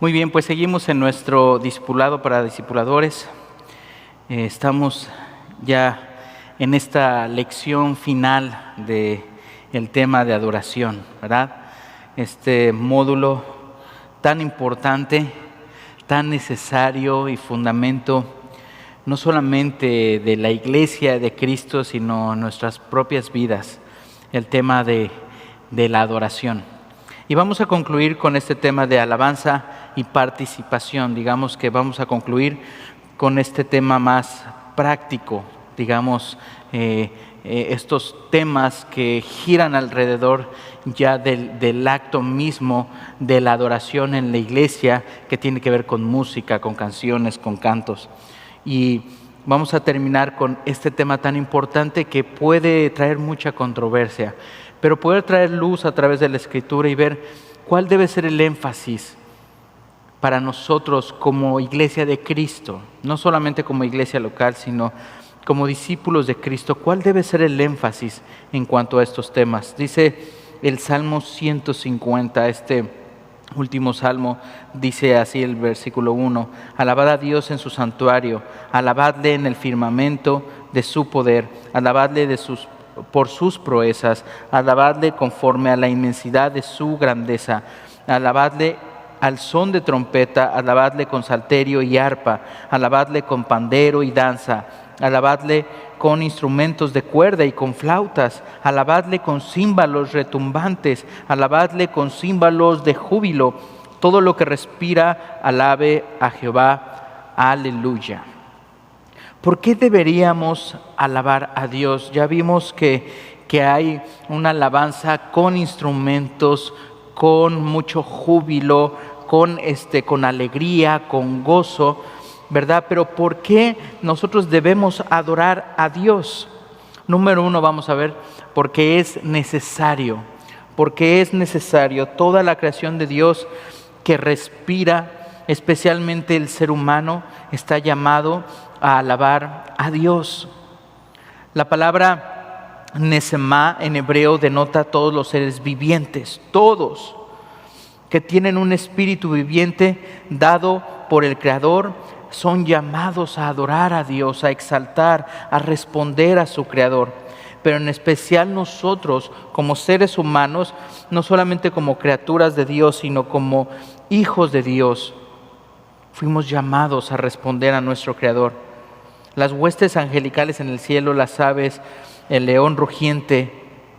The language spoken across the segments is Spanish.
Muy bien, pues seguimos en nuestro discipulado para discipuladores. Estamos ya en esta lección final del tema de adoración, ¿verdad? Este módulo tan importante, tan necesario y fundamento, no solamente de la Iglesia de Cristo, sino nuestras propias vidas, el tema de la adoración. Y vamos a concluir con este tema de alabanza y participación. Digamos que vamos a concluir con este tema más práctico, digamos, estos temas que giran alrededor ya del acto mismo de la adoración en la iglesia, que tiene que ver con música, con canciones, con cantos. Y vamos a terminar con este tema tan importante que puede traer mucha controversia, pero poder traer luz a través de la Escritura y ver cuál debe ser el énfasis para nosotros como iglesia de Cristo, no solamente como iglesia local, sino como discípulos de Cristo. ¿Cuál debe ser el énfasis en cuanto a estos temas? Dice el Salmo 150, este último salmo, dice así el versículo 1: alabad a Dios en su santuario, alabadle en el firmamento de su poder, alabadle por sus proezas, alabadle conforme a la inmensidad de su grandeza, alabadle al son de trompeta, alabadle con salterio y arpa, alabadle con pandero y danza, alabadle con instrumentos de cuerda y con flautas, alabadle con címbalos retumbantes, alabadle con címbalos de júbilo. Todo lo que respira, alabe a Jehová. Aleluya. ¿Por qué deberíamos alabar a Dios? Ya vimos que hay una alabanza con instrumentos, con mucho júbilo, con alegría, con gozo, ¿verdad? Pero ¿por qué nosotros debemos adorar a Dios? Número uno, vamos a ver, porque es necesario. Porque es necesario. Toda la creación de Dios que respira, especialmente el ser humano, está llamado a alabar a Dios. La palabra nesemá en hebreo denota a todos los seres vivientes, todos que tienen un espíritu viviente dado por el Creador, son llamados a adorar a Dios, a exaltar, a responder a su Creador. Pero en especial nosotros como seres humanos, no solamente como criaturas de Dios, sino como hijos de Dios, fuimos llamados a responder a nuestro Creador. Las huestes angelicales en el cielo, las aves, el león rugiente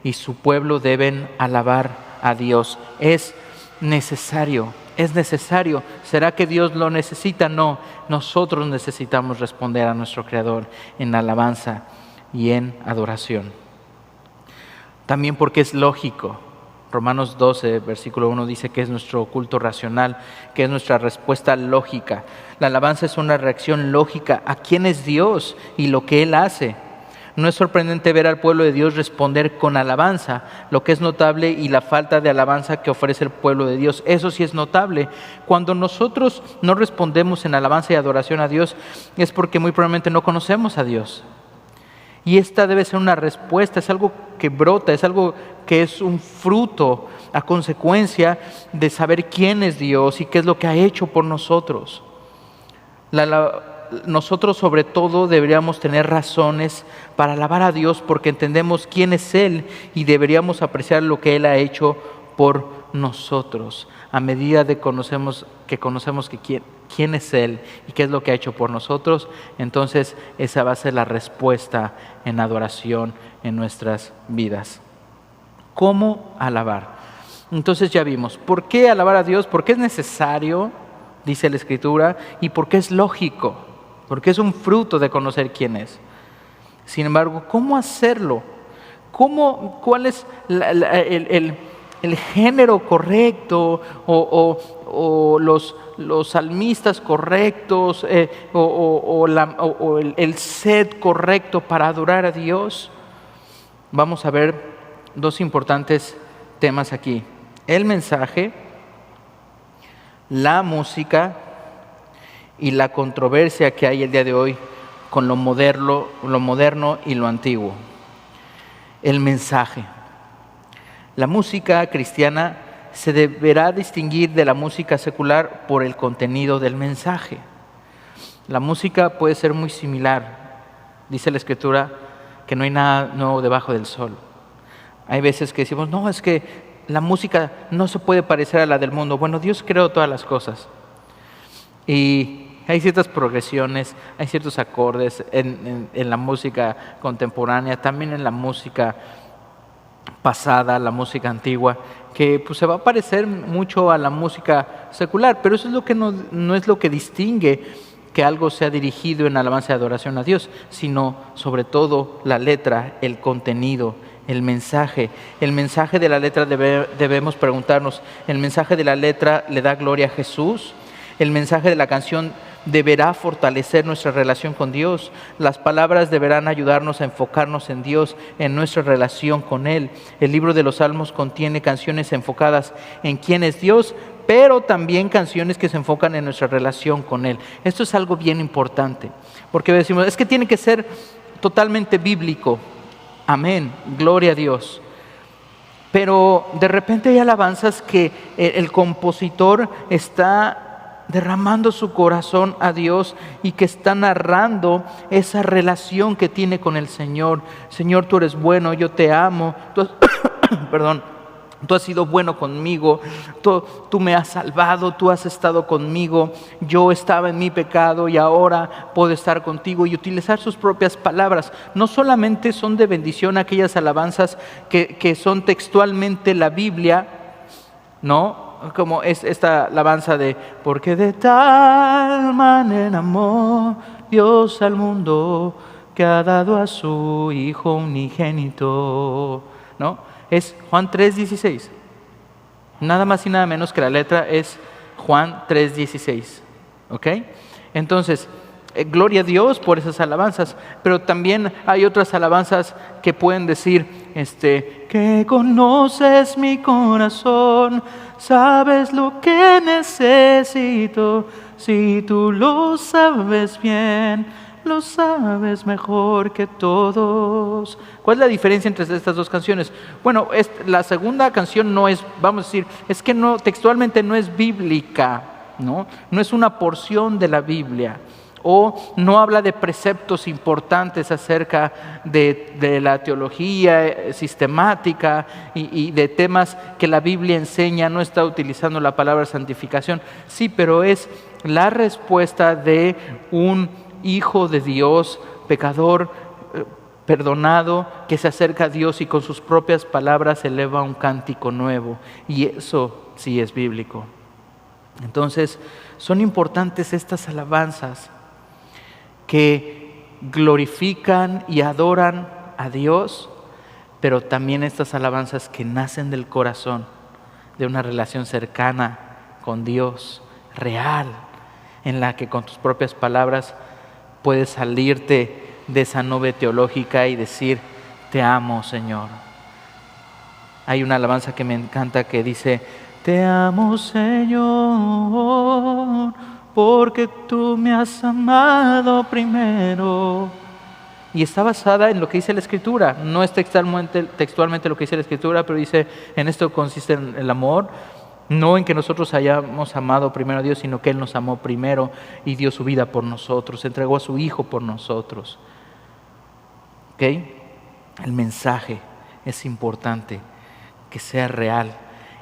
y su pueblo deben alabar a Dios. Es necesario. ¿Será que Dios lo necesita? No, nosotros necesitamos responder a nuestro Creador en alabanza y en adoración. También porque es lógico. Romanos 12, versículo 1 dice que es nuestro culto racional, que es nuestra respuesta lógica. La alabanza es una reacción lógica a quién es Dios y lo que Él hace. No es sorprendente ver al pueblo de Dios responder con alabanza, lo que es notable, y la falta de alabanza que ofrece el pueblo de Dios. Eso sí es notable. Cuando nosotros no respondemos en alabanza y adoración a Dios, es porque muy probablemente no conocemos a Dios. Y esta debe ser una respuesta, es algo que brota, es algo que es un fruto a consecuencia de saber quién es Dios y qué es lo que ha hecho por nosotros. Nosotros sobre todo deberíamos tener razones para alabar a Dios porque entendemos quién es Él y deberíamos apreciar lo que Él ha hecho por nosotros. A medida de conocemos quién es Él y qué es lo que ha hecho por nosotros, entonces esa va a ser la respuesta en adoración en nuestras vidas. ¿Cómo alabar? Entonces ya vimos, ¿por qué alabar a Dios? Porque es necesario, dice la Escritura, y porque es lógico, porque es un fruto de conocer quién es. Sin embargo, ¿cómo hacerlo? ¿Cuál es el género correcto o los salmistas correctos o el set correcto para adorar a Dios? Vamos a ver dos importantes temas aquí: el mensaje, la música y la controversia que hay el día de hoy con lo moderno y lo antiguo. El mensaje. La música cristiana se deberá distinguir de la música secular por el contenido del mensaje. La música puede ser muy similar. Dice la Escritura que no hay nada nuevo debajo del sol. Hay veces que decimos, no, es que la música no se puede parecer a la del mundo. Bueno, Dios creó todas las cosas. Y hay ciertas progresiones, hay ciertos acordes en la música contemporánea, también en la música pasada, la música antigua, que pues, se va a parecer mucho a la música secular, pero eso es lo que no es lo que distingue que algo sea dirigido en alabanza y adoración a Dios, sino sobre todo la letra, el contenido, el mensaje. El mensaje de la letra debemos preguntarnos, ¿el mensaje de la letra le da gloria a Jesús? El mensaje de la canción deberá fortalecer nuestra relación con Dios. Las palabras deberán ayudarnos a enfocarnos en Dios, en nuestra relación con Él. El libro de los Salmos contiene canciones enfocadas en quién es Dios, pero también canciones que se enfocan en nuestra relación con Él. Esto es algo bien importante, porque decimos, es que tiene que ser totalmente bíblico. Amén, gloria a Dios. Pero de repente hay alabanzas que el compositor está derramando su corazón a Dios y que está narrando esa relación que tiene con el Señor. Señor, tú eres bueno, yo te amo, tú has sido bueno conmigo, tú me has salvado, tú has estado conmigo, yo estaba en mi pecado y ahora puedo estar contigo, y utilizar sus propias palabras. No solamente son de bendición aquellas alabanzas que son textualmente la Biblia, ¿no? Como es esta alabanza de porque de tal manera amó Dios al mundo que ha dado a su Hijo unigénito, ¿no? Es Juan 3:16. Nada más y nada menos que la letra es Juan 3:16. ¿Ok? Entonces, gloria a Dios por esas alabanzas, pero también hay otras alabanzas que pueden decir, que conoces mi corazón, sabes lo que necesito, si tú lo sabes bien, lo sabes mejor que todos. ¿Cuál es la diferencia entre estas dos canciones? Bueno, la segunda canción no es, vamos a decir, es que no, textualmente no es bíblica, ¿no? No es una porción de la Biblia, o no habla de preceptos importantes acerca de la teología sistemática y de temas que la Biblia enseña. No está utilizando la palabra santificación, sí, pero es la respuesta de un hijo de Dios, pecador, perdonado, que se acerca a Dios y con sus propias palabras eleva un cántico nuevo, y eso sí es bíblico. Entonces, son importantes estas alabanzas que glorifican y adoran a Dios, pero también estas alabanzas que nacen del corazón, de una relación cercana con Dios, real, en la que con tus propias palabras puedes salirte de esa nube teológica y decir, te amo, Señor. Hay una alabanza que me encanta que dice, te amo, Señor, porque tú me has amado primero. Y está basada en lo que dice la Escritura. No es textualmente lo que dice la Escritura, pero dice, en esto consiste el amor, no en que nosotros hayamos amado primero a Dios, sino que Él nos amó primero y dio su vida por nosotros, entregó a su Hijo por nosotros. ¿Ok? El mensaje es importante, que sea real.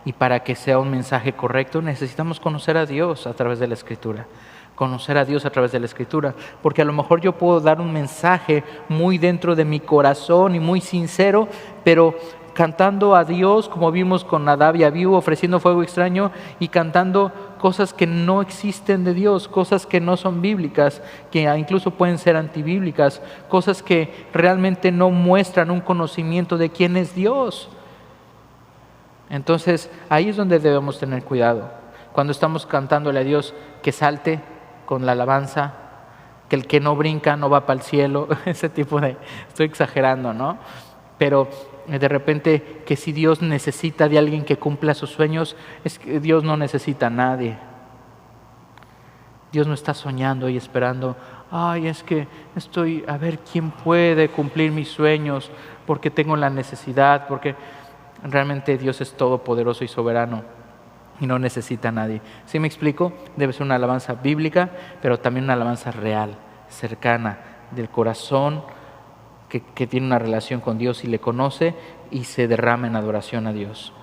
Y para que sea un mensaje correcto necesitamos conocer a Dios a través de la Escritura. Conocer a Dios a través de la Escritura. Porque a lo mejor yo puedo dar un mensaje muy dentro de mi corazón y muy sincero, pero cantando a Dios, como vimos con Nadab y Abiú, ofreciendo fuego extraño y cantando cosas que no existen de Dios, cosas que no son bíblicas, que incluso pueden ser antibíblicas, cosas que realmente no muestran un conocimiento de quién es Dios. Entonces, ahí es donde debemos tener cuidado. Cuando estamos cantándole a Dios, que salte con la alabanza, que el que no brinca no va para el cielo, ese tipo de... Estoy exagerando, ¿no? Pero de repente, que si Dios necesita de alguien que cumpla sus sueños, es que Dios no necesita a nadie. Dios no está soñando y esperando, ay, es que estoy a ver quién puede cumplir mis sueños, porque tengo la necesidad, porque... Realmente Dios es todopoderoso y soberano y no necesita a nadie. ¿Sí me explico? Debe ser una alabanza bíblica, pero también una alabanza real, cercana, del corazón, que tiene una relación con Dios y le conoce y se derrama en adoración a Dios.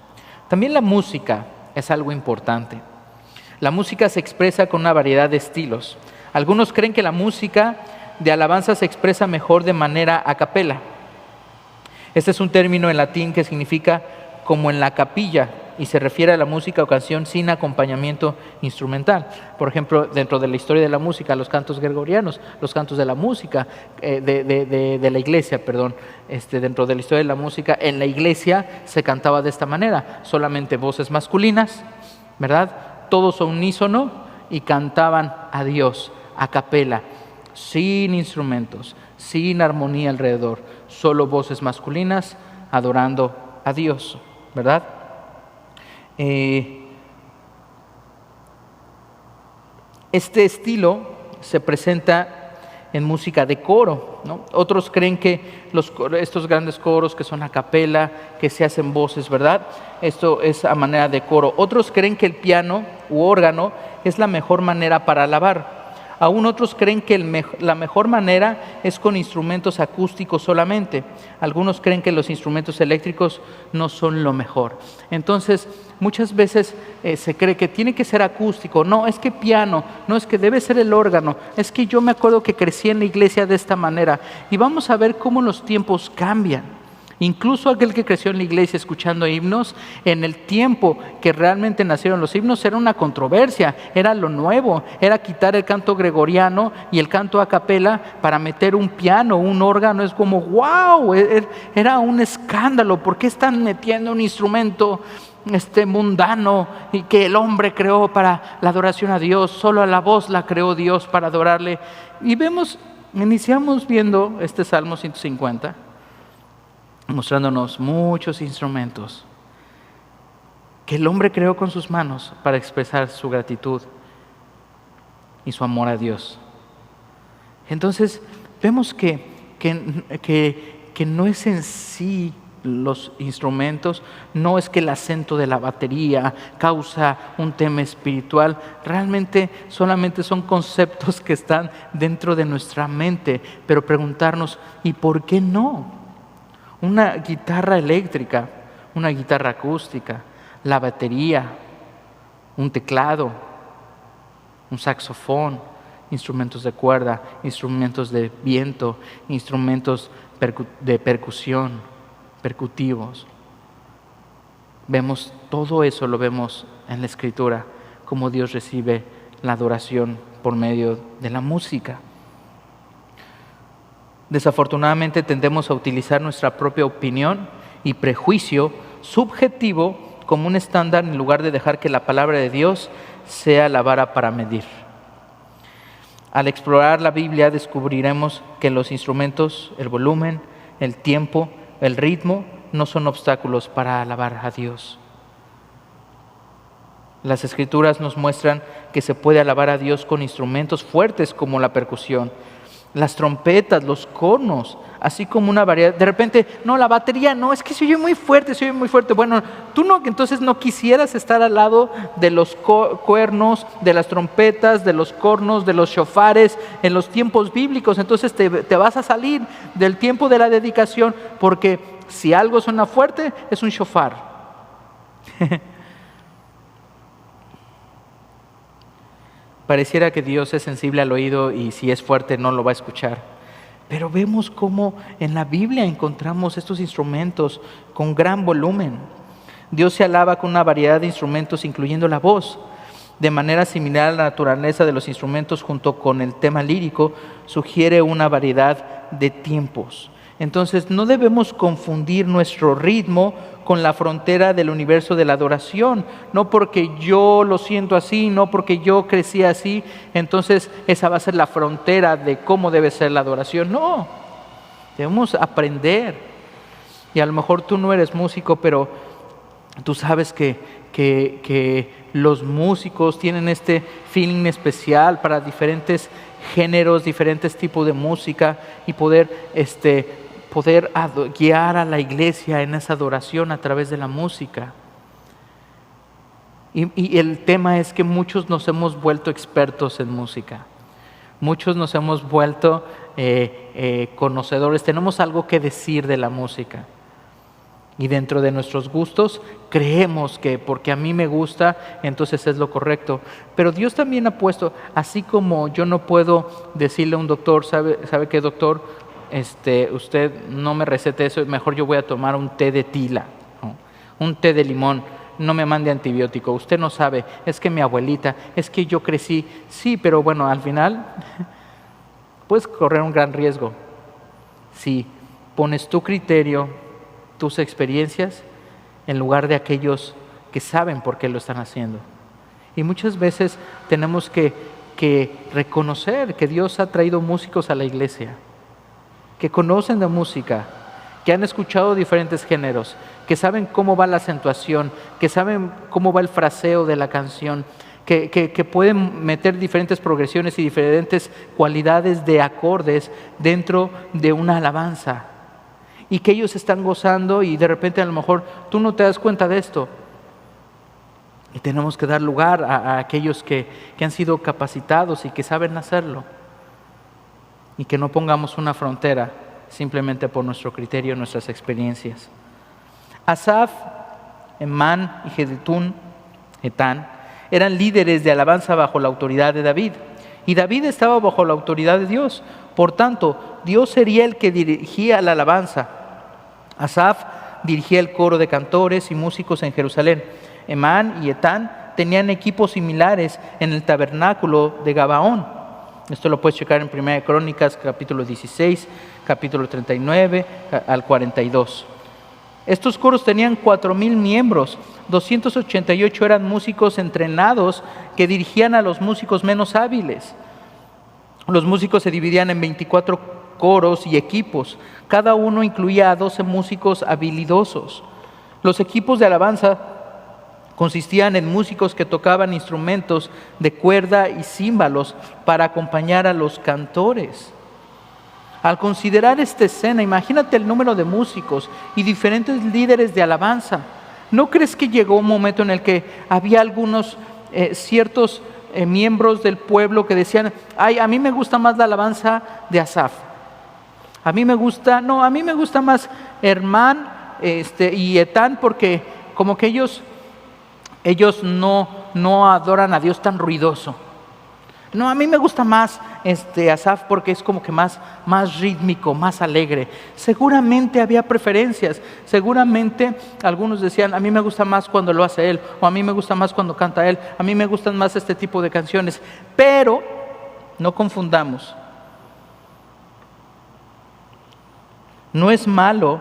También la música es algo importante. La música se expresa con una variedad de estilos. Algunos creen que la música de alabanza se expresa mejor de manera a capela. Este es un término en latín que significa como en la capilla y se refiere a la música o canción sin acompañamiento instrumental. Por ejemplo, dentro de la historia de la música, los cantos gregorianos, los cantos de la música, de la iglesia, dentro de la historia de la música, en la iglesia se cantaba de esta manera, solamente voces masculinas, ¿verdad? Todos a unísono y cantaban a Dios a capela, sin instrumentos, sin armonía alrededor, solo voces masculinas adorando a Dios, ¿verdad? Este estilo se presenta en música de coro, ¿no? Otros creen que estos grandes coros que son a capela, que se hacen voces, ¿verdad? Esto es a manera de coro. Otros creen que el piano u órgano es la mejor manera para alabar. Aún otros creen que la mejor manera es con instrumentos acústicos solamente. Algunos creen que los instrumentos eléctricos no son lo mejor. Entonces, muchas veces se cree que tiene que ser acústico. No, es que piano. No, es que debe ser el órgano. Es que yo me acuerdo que crecí en la iglesia de esta manera. Y vamos a ver cómo los tiempos cambian. Incluso aquel que creció en la iglesia escuchando himnos, en el tiempo que realmente nacieron los himnos era una controversia, era lo nuevo, era quitar el canto gregoriano y el canto a capela para meter un piano, un órgano. Es como wow, era un escándalo. ¿Por qué están metiendo un instrumento mundano y que el hombre creó para la adoración a Dios? Solo a la voz la creó Dios para adorarle. Y iniciamos viendo este Salmo 150. Mostrándonos muchos instrumentos que el hombre creó con sus manos para expresar su gratitud y su amor a Dios. Entonces vemos que no es en sí los instrumentos, no es que el acento de la batería causa un tema espiritual, realmente solamente son conceptos que están dentro de nuestra mente, pero preguntarnos, ¿y por qué no? Una guitarra eléctrica, una guitarra acústica, la batería, un teclado, un saxofón, instrumentos de cuerda, instrumentos de viento, instrumentos de percusión, percutivos. Vemos todo eso, lo vemos en la Escritura, cómo Dios recibe la adoración por medio de la música. Desafortunadamente tendemos a utilizar nuestra propia opinión y prejuicio subjetivo como un estándar en lugar de dejar que la palabra de Dios sea la vara para medir. Al explorar la Biblia descubriremos que los instrumentos, el volumen, el tiempo, el ritmo no son obstáculos para alabar a Dios. Las Escrituras nos muestran que se puede alabar a Dios con instrumentos fuertes como la percusión, las trompetas, los cornos, así como una variedad. De repente, no, la batería, no, es que se oye muy fuerte, se oye muy fuerte. Bueno, tú no, entonces no quisieras estar al lado de los cuernos, de las trompetas, de los cornos, de los shofares en los tiempos bíblicos. Entonces te vas a salir del tiempo de la dedicación, porque si algo suena fuerte, es un shofar. Pareciera que Dios es sensible al oído y si es fuerte no lo va a escuchar. Pero vemos cómo en la Biblia encontramos estos instrumentos con gran volumen. Dios se alaba con una variedad de instrumentos, incluyendo la voz. De manera similar a la naturaleza de los instrumentos junto con el tema lírico, sugiere una variedad de tiempos. Entonces no debemos confundir nuestro ritmo con la frontera del universo de la adoración. No porque yo lo siento así, no porque yo crecí así, entonces esa va a ser la frontera de cómo debe ser la adoración. No, debemos aprender. Y a lo mejor tú no eres músico, pero tú sabes que los músicos tienen este feeling especial para diferentes géneros, diferentes tipos de música y poder guiar a la iglesia en esa adoración a través de la música. Y el tema es que muchos nos hemos vuelto expertos en música. Muchos nos hemos vuelto conocedores. Tenemos algo que decir de la música. Y dentro de nuestros gustos creemos que porque a mí me gusta, entonces es lo correcto. Pero Dios también ha puesto, así como yo no puedo decirle a un doctor, ¿sabe qué, doctor? Usted no me recete eso, mejor yo voy a tomar un té de tila, ¿no? Un té de limón, no me mande antibiótico. Usted no sabe, es que mi abuelita, es que yo crecí. Sí, pero bueno, al final puedes correr un gran riesgo si pones tu criterio, tus experiencias, en lugar de aquellos que saben por qué lo están haciendo. Y muchas veces tenemos que reconocer que Dios ha traído músicos a la iglesia, que conocen de música, que han escuchado diferentes géneros, que saben cómo va la acentuación, que saben cómo va el fraseo de la canción, que pueden meter diferentes progresiones y diferentes cualidades de acordes dentro de una alabanza. Y que ellos están gozando y de repente a lo mejor tú no te das cuenta de esto. Y tenemos que dar lugar a aquellos que han sido capacitados y que saben hacerlo. Y que no pongamos una frontera simplemente por nuestro criterio, nuestras experiencias. Asaf, Emán y Jedutún, Etán, eran líderes de alabanza bajo la autoridad de David. Y David estaba bajo la autoridad de Dios. Por tanto, Dios sería el que dirigía la alabanza. Asaf dirigía el coro de cantores y músicos en Jerusalén. Emán y Etán tenían equipos similares en el tabernáculo de Gabaón. Esto lo puedes checar en 1 Crónicas, capítulo 16, capítulo 39 al 42. Estos coros tenían 4,000 miembros, 288 eran músicos entrenados que dirigían a los músicos menos hábiles. Los músicos se dividían en 24 coros y equipos. Cada uno incluía a 12 músicos habilidosos. Los equipos de alabanza consistían en músicos que tocaban instrumentos de cuerda y címbalos para acompañar a los cantores. Al considerar esta escena, imagínate el número de músicos y diferentes líderes de alabanza. ¿No crees que llegó un momento en el que había algunos ciertos miembros del pueblo que decían, ay, a mí me gusta más la alabanza de Asaf? A mí me gusta más Hermán y Etán, porque como que ellos no adoran a Dios tan ruidoso. No, a mí me gusta más Asaf porque es como que más rítmico, más alegre. Seguramente había preferencias. Seguramente algunos decían, a mí me gusta más cuando lo hace él, o a mí me gusta más cuando canta él, a mí me gustan más este tipo de canciones. Pero no confundamos. No es malo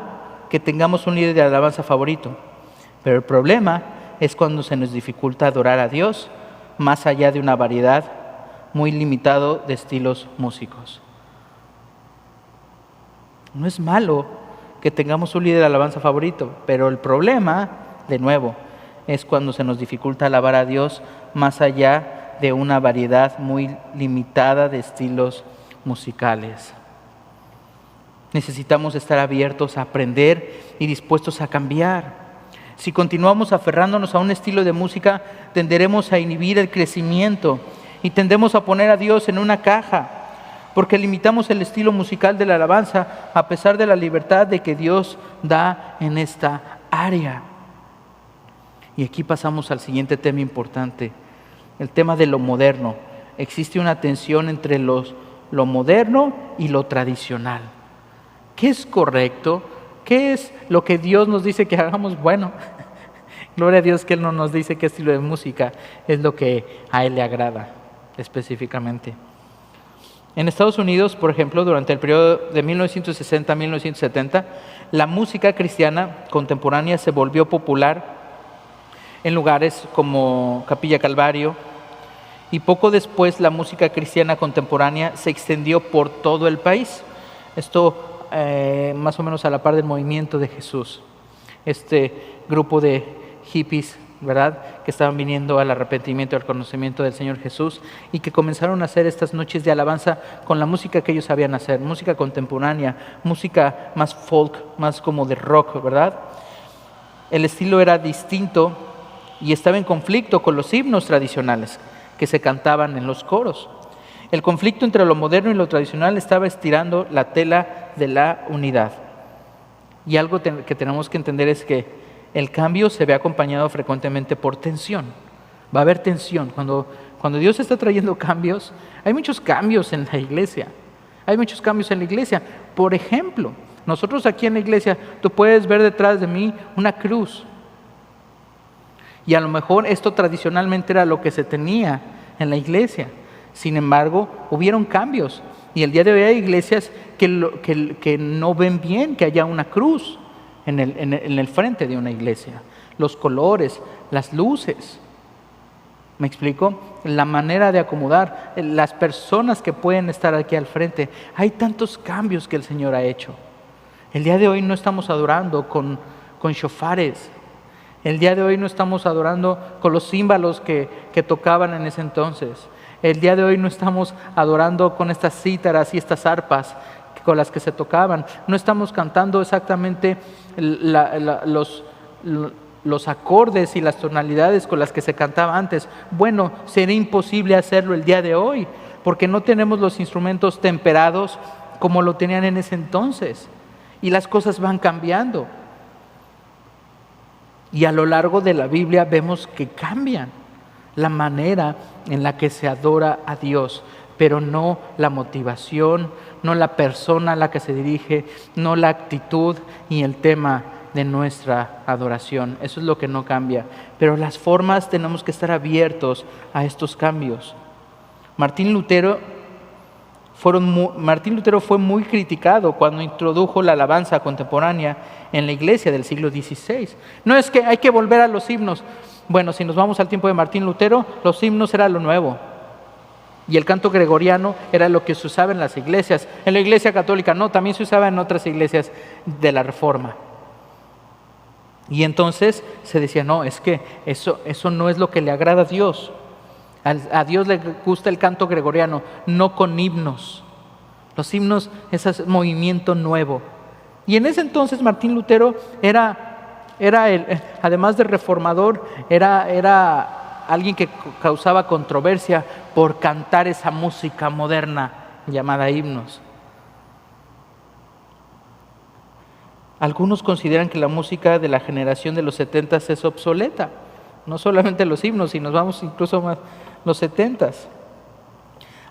que tengamos un líder de alabanza favorito, pero el problema es cuando se nos dificulta adorar a Dios más allá de una variedad muy limitado de estilos músicos. No es malo que tengamos un líder de alabanza favorito, pero el problema, de nuevo, es cuando se nos dificulta alabar a Dios más allá de una variedad muy limitada de estilos musicales. Necesitamos estar abiertos a aprender y dispuestos a cambiar. Si continuamos aferrándonos a un estilo de música, tenderemos a inhibir el crecimiento y tendemos a poner a Dios en una caja, porque limitamos el estilo musical de la alabanza a pesar de la libertad de que Dios da en esta área. Y aquí pasamos al siguiente tema importante, el tema de lo moderno. Existe una tensión entre lo moderno y lo tradicional. ¿Qué es correcto? ¿Qué es lo que Dios nos dice que hagamos? Bueno, gloria a Dios que Él no nos dice qué estilo de música es lo que a Él le agrada específicamente. En Estados Unidos, por ejemplo, durante el periodo de 1960 a 1970, la música cristiana contemporánea se volvió popular en lugares como Capilla Calvario, y poco después la música cristiana contemporánea se extendió por todo el país. Esto más o menos a la par del movimiento de Jesús. Este grupo de hippies, ¿verdad?, que estaban viniendo al arrepentimiento y al conocimiento del Señor Jesús, y que comenzaron a hacer estas noches de alabanza con la música que ellos sabían hacer, música contemporánea, música más folk, más como de rock, ¿verdad? El estilo era distinto y estaba en conflicto con los himnos tradicionales que se cantaban en los coros. El conflicto entre lo moderno y lo tradicional estaba estirando la tela de la unidad. Y algo que tenemos que entender es que el cambio se ve acompañado frecuentemente por tensión. Va a haber tensión. Cuando Dios está trayendo cambios, hay muchos cambios en la iglesia. Hay muchos cambios en la iglesia. Por ejemplo, nosotros aquí en la iglesia, tú puedes ver detrás de mí una cruz. Y a lo mejor esto tradicionalmente era lo que se tenía en la iglesia. Sin embargo, hubieron cambios. Y el día de hoy hay iglesias que no ven bien que haya una cruz en el frente de una iglesia. Los colores, las luces. ¿Me explico? La manera de acomodar, las personas que pueden estar aquí al frente. Hay tantos cambios que el Señor ha hecho. El día de hoy no estamos adorando con shofares. El día de hoy no estamos adorando con los címbalos que tocaban en ese entonces. El día de hoy no estamos adorando con estas cítaras y estas arpas con las que se tocaban. No estamos cantando exactamente los acordes y las tonalidades con las que se cantaba antes. Bueno, sería imposible hacerlo el día de hoy, porque no tenemos los instrumentos temperados como lo tenían en ese entonces. Y las cosas van cambiando. Y a lo largo de la Biblia vemos que cambian la manera en la que se adora a Dios, pero no la motivación, no la persona a la que se dirige, no la actitud y el tema de nuestra adoración. Eso es lo que no cambia. Pero las formas tenemos que estar abiertos a estos cambios. Martín Lutero fue muy criticado cuando introdujo la alabanza contemporánea en la iglesia del siglo XVI. No es que hay que volver a los himnos. Bueno, si nos vamos al tiempo de Martín Lutero, los himnos era lo nuevo. Y el canto gregoriano era lo que se usaba en las iglesias. En la iglesia católica no, también se usaba en otras iglesias de la Reforma. Y entonces se decía, no, es que eso no es lo que le agrada a Dios. A Dios le gusta el canto gregoriano, no con himnos. Los himnos es ese movimiento nuevo. Y en ese entonces Martín Lutero además de reformador, era alguien que causaba controversia por cantar esa música moderna llamada himnos. Algunos consideran que la música de la generación de los 70s es obsoleta. No solamente los himnos, si nos vamos incluso más los 70s.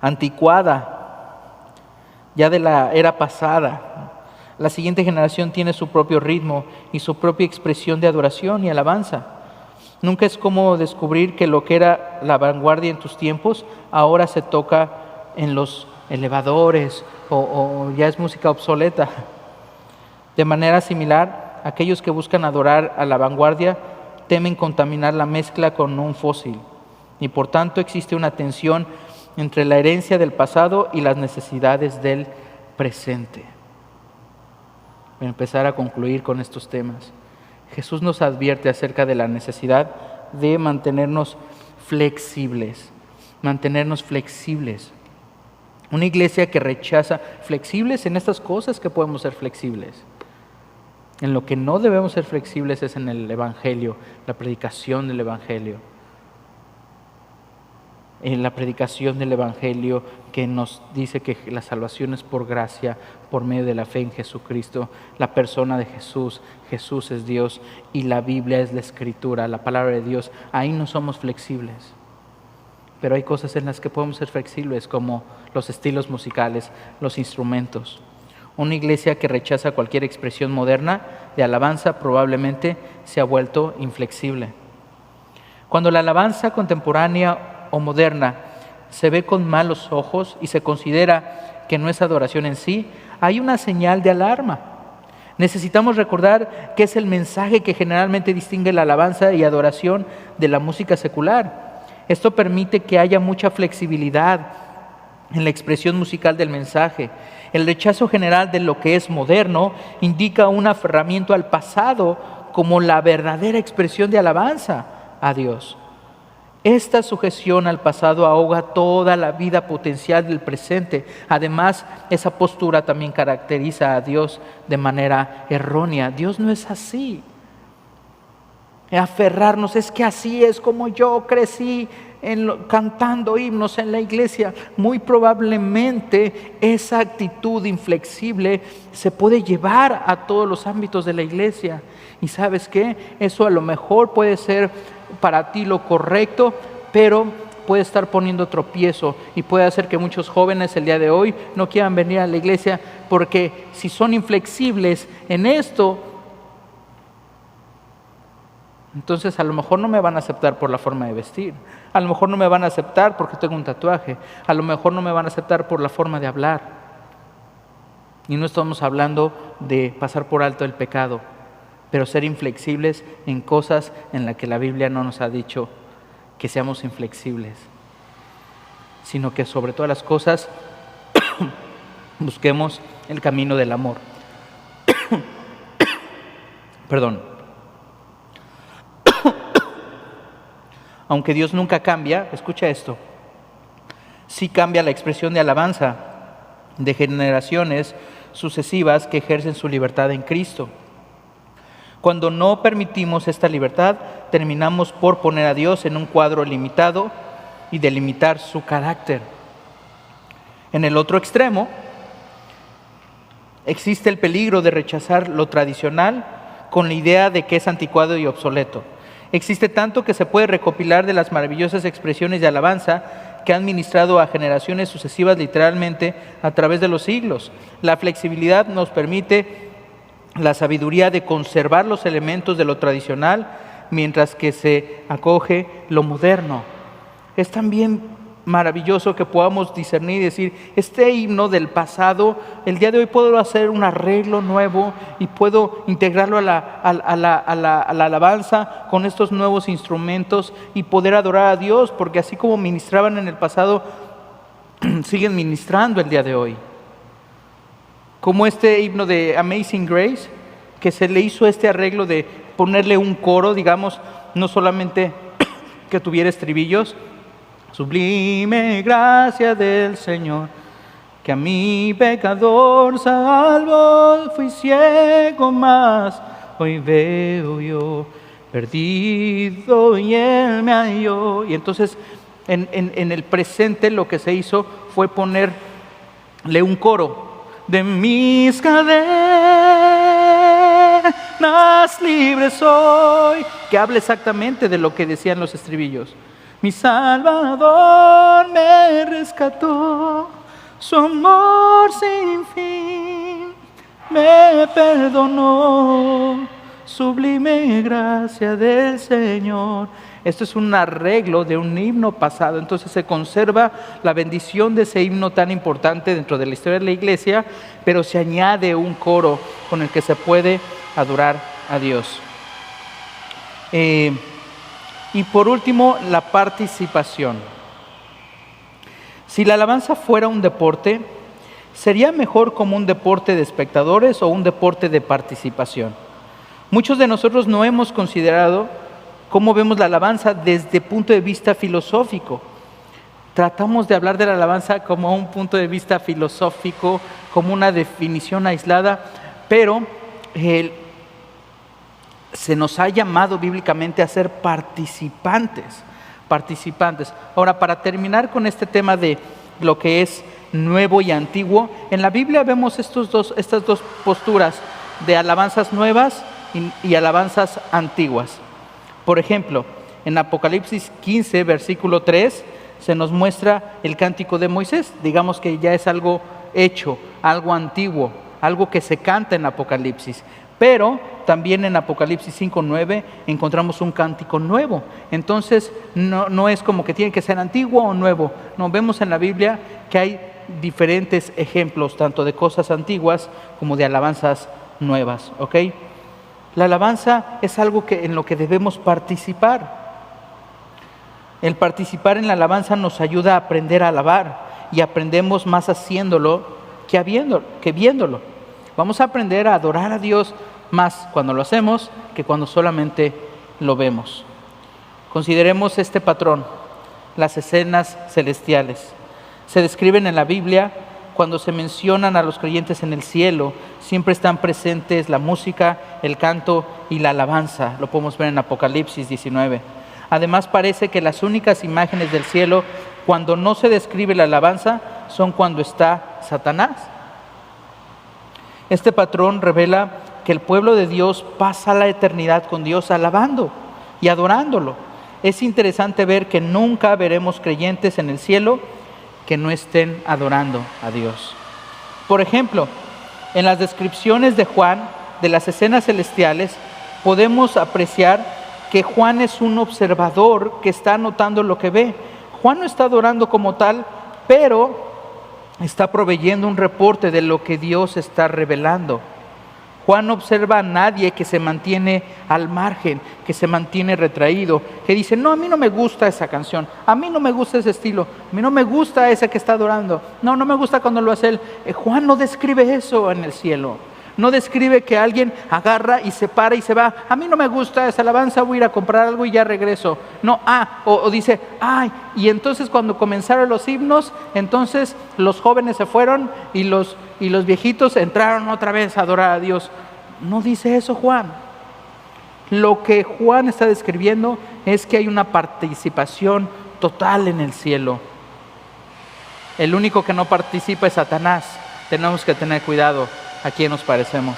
Anticuada, ya de la era pasada. La siguiente generación tiene su propio ritmo y su propia expresión de adoración y alabanza. Nunca es cómodo descubrir que lo que era la vanguardia en tus tiempos ahora se toca en los elevadores o ya es música obsoleta. De manera similar, aquellos que buscan adorar a la vanguardia temen contaminar la mezcla con un fósil y por tanto existe una tensión entre la herencia del pasado y las necesidades del presente. Voy a empezar a concluir con estos temas. Jesús nos advierte acerca de la necesidad de mantenernos flexibles. Una iglesia que rechaza flexibles en estas cosas que podemos ser flexibles. En lo que no debemos ser flexibles es en el Evangelio, la predicación del Evangelio. En la predicación del Evangelio que nos dice que la salvación es por gracia, por medio de la fe en Jesucristo, la persona de Jesús. Jesús es Dios y la Biblia es la Escritura, la palabra de Dios. Ahí no somos flexibles. Pero hay cosas en las que podemos ser flexibles, como los estilos musicales, los instrumentos. Una iglesia que rechaza cualquier expresión moderna de alabanza probablemente se ha vuelto inflexible. Cuando la alabanza contemporánea o moderna se ve con malos ojos y se considera que no es adoración en sí, hay una señal de alarma. Necesitamos recordar que es el mensaje que generalmente distingue la alabanza y adoración de la música secular. Esto permite que haya mucha flexibilidad en la expresión musical del mensaje. El rechazo general de lo que es moderno indica un aferramiento al pasado como la verdadera expresión de alabanza a Dios. Esta sujeción al pasado ahoga toda la vida potencial del presente. Además, esa postura también caracteriza a Dios de manera errónea. Dios no es así. aferrarnos, es que así es como yo crecí cantando himnos en la iglesia. Muy probablemente esa actitud inflexible se puede llevar a todos los ámbitos de la iglesia. Y ¿sabes qué? Eso a lo mejor puede ser para ti lo correcto, pero puede estar poniendo tropiezo y puede hacer que muchos jóvenes el día de hoy no quieran venir a la iglesia, porque si son inflexibles en esto, entonces a lo mejor no me van a aceptar por la forma de vestir, a lo mejor no me van a aceptar porque tengo un tatuaje, a lo mejor no me van a aceptar por la forma de hablar. Y no estamos hablando de pasar por alto el pecado, pero ser inflexibles en cosas en las que la Biblia no nos ha dicho que seamos inflexibles, sino que sobre todas las cosas busquemos el camino del amor. Perdón. Aunque Dios nunca cambia, escucha esto, sí cambia la expresión de alabanza de generaciones sucesivas que ejercen su libertad en Cristo. Cuando no permitimos esta libertad, terminamos por poner a Dios en un cuadro limitado y delimitar su carácter. En el otro extremo, existe el peligro de rechazar lo tradicional con la idea de que es anticuado y obsoleto. Existe tanto que se puede recopilar de las maravillosas expresiones de alabanza que han ministrado a generaciones sucesivas literalmente a través de los siglos. La flexibilidad nos permite la sabiduría de conservar los elementos de lo tradicional mientras que se acoge lo moderno. Es también maravilloso que podamos discernir y decir, este himno del pasado, el día de hoy puedo hacer un arreglo nuevo y puedo integrarlo a la alabanza con estos nuevos instrumentos y poder adorar a Dios, porque así como ministraban en el pasado, siguen ministrando el día de hoy. Como este himno de Amazing Grace, que se le hizo este arreglo de ponerle un coro, digamos, no solamente que tuviera estribillos. Sublime gracia del Señor, que a mi pecador salvo, fui ciego mas hoy veo yo, perdido y Él me halló. Y entonces en el presente lo que se hizo fue ponerle un coro. De mis cadenas libre soy, que habla exactamente de lo que decían los estribillos. Mi Salvador me rescató, su amor sin fin me perdonó, sublime gracia del Señor. Esto es un arreglo de un himno pasado, entonces se conserva la bendición de ese himno tan importante dentro de la historia de la iglesia, pero se añade un coro con el que se puede adorar a Dios. Y por último, la participación. Si la alabanza fuera un deporte, ¿sería mejor como un deporte de espectadores o un deporte de participación? Muchos de nosotros no hemos considerado cómo vemos la alabanza desde el punto de vista filosófico. Tratamos de hablar de la alabanza como un punto de vista filosófico, como una definición aislada, pero se nos ha llamado bíblicamente a ser participantes. Ahora, para terminar con este tema de lo que es nuevo y antiguo, en la Biblia vemos estas dos posturas de alabanzas nuevas y alabanzas antiguas. Por ejemplo, en Apocalipsis 15, versículo 3, se nos muestra el cántico de Moisés. Digamos que ya es algo hecho, algo antiguo, algo que se canta en Apocalipsis. Pero también en Apocalipsis 5:9 encontramos un cántico nuevo. Entonces no es como que tiene que ser antiguo o nuevo. No, vemos en la Biblia que hay diferentes ejemplos, tanto de cosas antiguas como de alabanzas nuevas. ¿Ok? La alabanza es algo en lo que debemos participar. El participar en la alabanza nos ayuda a aprender a alabar y aprendemos más haciéndolo que viéndolo. Vamos a aprender a adorar a Dios más cuando lo hacemos que cuando solamente lo vemos. Consideremos este patrón, las escenas celestiales. Se describen en la Biblia cuando se mencionan a los creyentes en el cielo. Siempre están presentes la música el canto y la alabanza. Lo podemos ver en Apocalipsis 19. Además, parece que las únicas imágenes del cielo, cuando no se describe la alabanza, son cuando está Satanás. Este patrón revela que el pueblo de Dios pasa la eternidad con Dios alabando y adorándolo. Es interesante ver que nunca veremos creyentes en el cielo que no estén adorando a Dios. Por ejemplo, en las descripciones de Juan de las escenas celestiales, podemos apreciar que Juan es un observador que está notando lo que ve. Juan no está adorando como tal, pero está proveyendo un reporte de lo que Dios está revelando. Juan no observa a nadie que se mantiene al margen, que se mantiene retraído, que dice, no, a mí no me gusta esa canción, a mí no me gusta ese estilo, a mí no me gusta ese que está adorando, no me gusta cuando lo hace él. Juan no describe eso en el cielo. No describe que alguien agarra y se para y se va. A mí no me gusta esa alabanza, voy a ir a comprar algo y ya regreso. No, o dice, y entonces cuando comenzaron los himnos, entonces los jóvenes se fueron y los viejitos entraron otra vez a adorar a Dios. No dice eso Juan. Lo que Juan está describiendo es que hay una participación total en el cielo. El único que no participa es Satanás. Tenemos que tener cuidado a quién nos parecemos.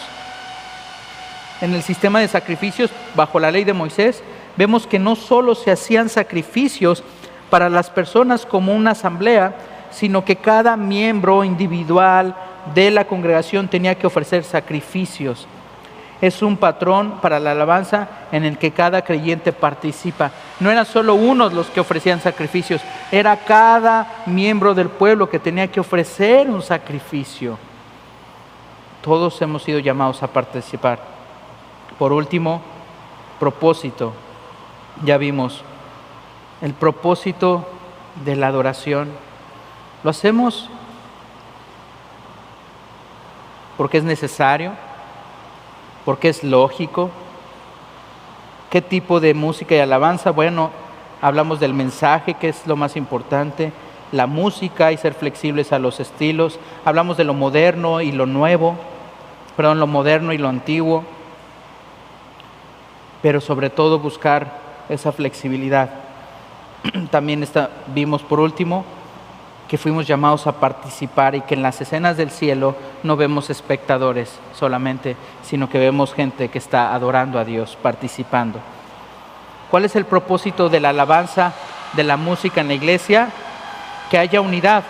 En el sistema de sacrificios bajo la ley de Moisés, vemos que no solo se hacían sacrificios para las personas como una asamblea, sino que cada miembro individual de la congregación tenía que ofrecer sacrificios. Es un patrón para la alabanza en el que cada creyente participa. No eran solo unos los que ofrecían sacrificios, era cada miembro del pueblo que tenía que ofrecer un sacrificio. Todos hemos sido llamados a participar. Por último, propósito. Ya vimos el propósito de la adoración. Lo hacemos porque es necesario, porque es lógico. ¿Qué tipo de música y alabanza? Bueno, hablamos del mensaje, que es lo más importante, la música y ser flexibles a los estilos. Hablamos de lo moderno y lo nuevo, lo moderno y lo antiguo, pero sobre todo buscar esa flexibilidad. También vimos por último que fuimos llamados a participar y que en las escenas del cielo no vemos espectadores solamente, sino que vemos gente que está adorando a Dios, participando. ¿Cuál es el propósito de la alabanza, de la música en la iglesia? Que haya unidad.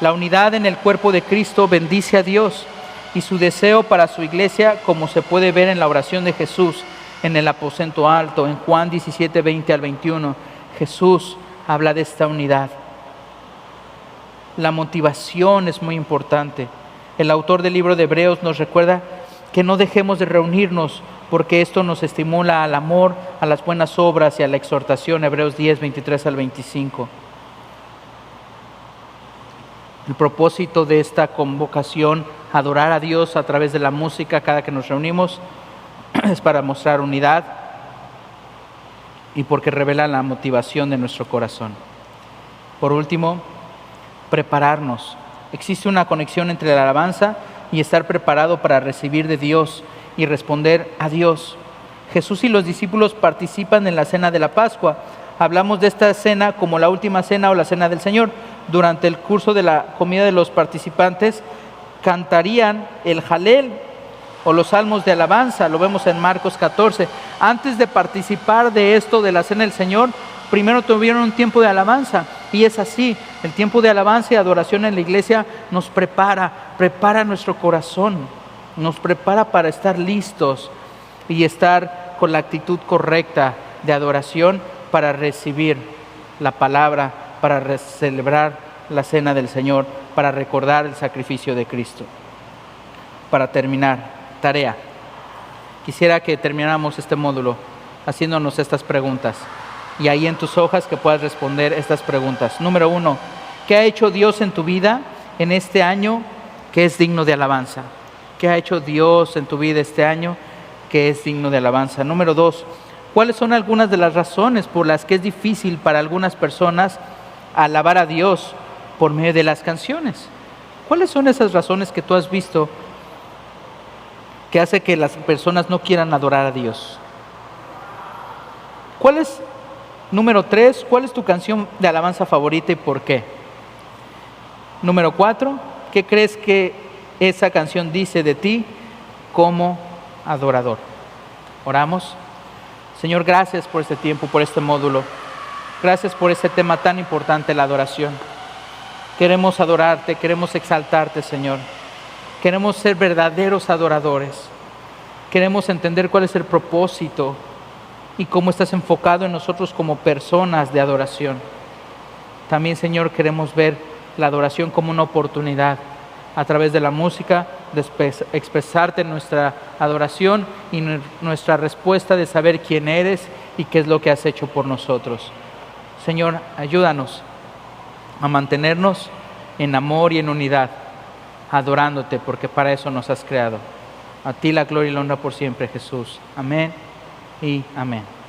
La unidad en el cuerpo de Cristo bendice a Dios y su deseo para su iglesia, como se puede ver en la oración de Jesús en el aposento alto, en Juan 17, 20 al 21. Jesús habla de esta unidad. La motivación es muy importante. El autor del libro de Hebreos nos recuerda que no dejemos de reunirnos, porque esto nos estimula al amor, a las buenas obras y a la exhortación. Hebreos 10, 23 al 25. El propósito de esta convocación, adorar a Dios a través de la música cada que nos reunimos, es para mostrar unidad y porque revela la motivación de nuestro corazón. Por último, prepararnos. Existe una conexión entre la alabanza y estar preparado para recibir de Dios y responder a Dios. Jesús y los discípulos participan en la cena de la Pascua. Hablamos de esta cena como la última cena o la cena del Señor. Durante el curso de la comida de los participantes cantarían el Jalel o los salmos de alabanza. Lo vemos en Marcos 14. Antes de participar de esto de la cena del Señor, primero tuvieron un tiempo de alabanza. Y es así, el tiempo de alabanza y adoración en la iglesia nos prepara nuestro corazón, nos prepara para estar listos y estar con la actitud correcta de adoración para recibir la palabra, para celebrar la cena del Señor, para recordar el sacrificio de Cristo. Para terminar, tarea. Quisiera que termináramos este módulo haciéndonos estas preguntas. Y ahí en tus hojas que puedas responder estas preguntas. Número 1, ¿qué ha hecho Dios en tu vida en este año que es digno de alabanza? ¿Qué ha hecho Dios en tu vida este año que es digno de alabanza? Número 2, ¿cuáles son algunas de las razones por las que es difícil para algunas personas alabar a Dios por medio de las canciones? ¿Cuáles son esas razones que tú has visto que hace que las personas no quieran adorar a Dios. ¿Cuál es, número 3, cuál es tu canción de alabanza favorita y por qué? Número 4, ¿qué crees que esa canción dice de ti como adorador? Oramos. Señor, gracias por este tiempo, por este módulo. Gracias por este tema tan importante, la adoración. Queremos adorarte, queremos exaltarte, Señor. Queremos ser verdaderos adoradores. Queremos entender cuál es el propósito y cómo estás enfocado en nosotros como personas de adoración. También, Señor, queremos ver la adoración como una oportunidad a través de la música, de expresarte nuestra adoración y nuestra respuesta de saber quién eres y qué es lo que has hecho por nosotros. Señor, ayúdanos a mantenernos en amor y en unidad, adorándote, porque para eso nos has creado. A ti la gloria y la honra por siempre, Jesús. Amén y amén.